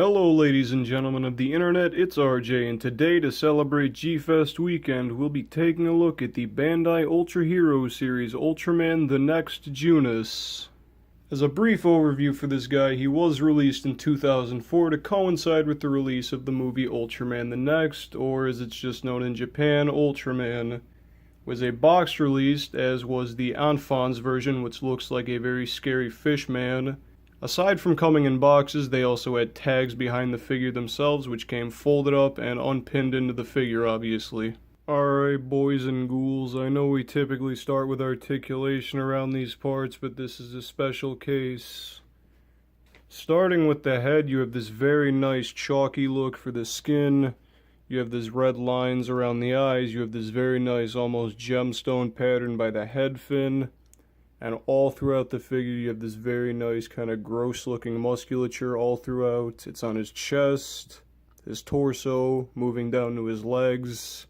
Hello ladies and gentlemen of the internet, it's RJ, and today to celebrate G-Fest weekend, we'll be taking a look at the Bandai Ultra Hero series, Ultraman the Next Junis. As a brief overview for this guy, he was released in 2004 to coincide with the release of the movie Ultraman the Next, or as it's just known in Japan, Ultraman. Was a box released, as was the Enfants version, which looks like a very scary fish man. Aside from coming in boxes, they also had tags behind the figure themselves, which came folded up and unpinned into the figure, obviously. Alright, boys and ghouls, I know we typically start with articulation around these parts, but this is a special case. Starting with the head, you have this very nice chalky look for the skin. You have these red lines around the eyes. You have this very nice, almost gemstone pattern by the head fin. And all throughout the figure, you have this very nice kind of gross-looking musculature all throughout. It's on his chest, his torso, moving down to his legs.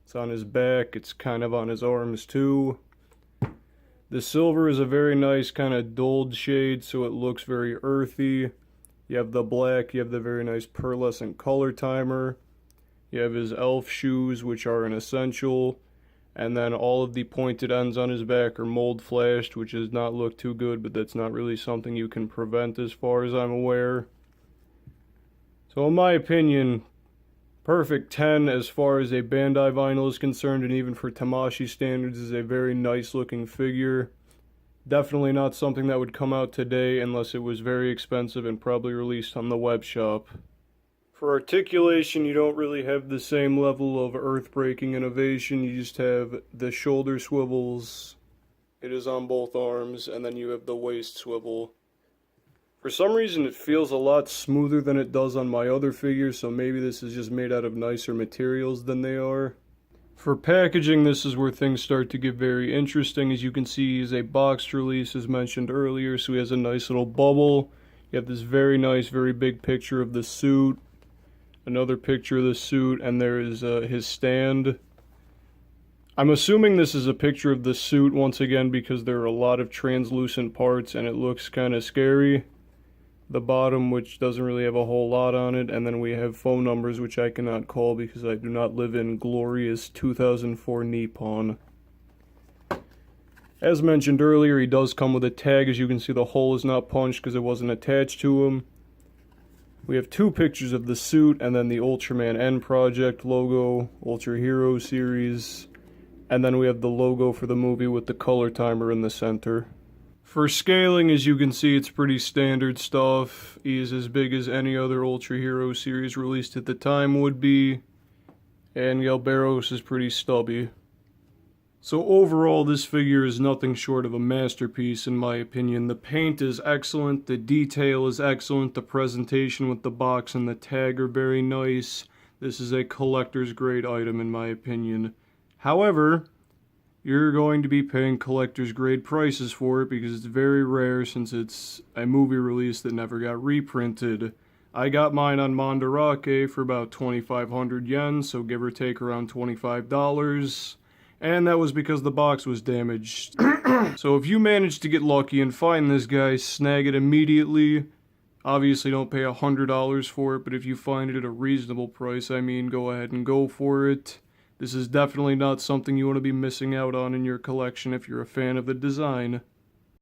It's on his back. It's kind of on his arms, too. The silver is a very nice kind of dulled shade, so it looks very earthy. You have the black. You have the very nice pearlescent color timer. You have his elf shoes, which are an essential. And then all of the pointed ends on his back are mold flashed, which does not look too good, but that's not really something you can prevent as far as I'm aware. So in my opinion, perfect 10 as far as a Bandai vinyl is concerned, and even for Tamashii standards is a very nice looking figure. Definitely not something that would come out today unless it was very expensive and probably released on the web shop. For articulation, you don't really have the same level of earth-breaking innovation. You just have the shoulder swivels. It is on both arms, and then you have the waist swivel. For some reason, it feels a lot smoother than it does on my other figures, so maybe this is just made out of nicer materials than they are. For packaging, this is where things start to get very interesting. As you can see, he's a boxed release, as mentioned earlier, so he has a nice little bubble. You have this very nice, very big picture of the suit. Another picture of the suit, and there is his stand. I'm assuming this is a picture of the suit once again because there are a lot of translucent parts and it looks kind of scary. The bottom, which doesn't really have a whole lot on it, and then we have phone numbers which I cannot call because I do not live in glorious 2004 Nippon. As mentioned earlier, he does come with a tag. As you can see, the hole is not punched because it wasn't attached to him. We have two pictures of the suit, and then the Ultraman N Project logo, Ultra Hero series, and then we have the logo for the movie with the color timer in the center. For scaling, as you can see, it's pretty standard stuff. He is as big as any other Ultra Hero series released at the time would be, and Galberos is pretty stubby. So overall, this figure is nothing short of a masterpiece in my opinion. The paint is excellent, the detail is excellent, the presentation with the box and the tag are very nice. This is a collector's grade item in my opinion. However, you're going to be paying collector's grade prices for it because it's very rare since it's a movie release that never got reprinted. I got mine on Mandarake for about 2,500 yen, so give or take around $25. And that was because the box was damaged. So if you manage to get lucky and find this guy, snag it immediately. Obviously don't pay $100 for it, but if you find it at a reasonable price, I mean, go ahead and go for it. This is definitely not something you want to be missing out on in your collection if you're a fan of the design.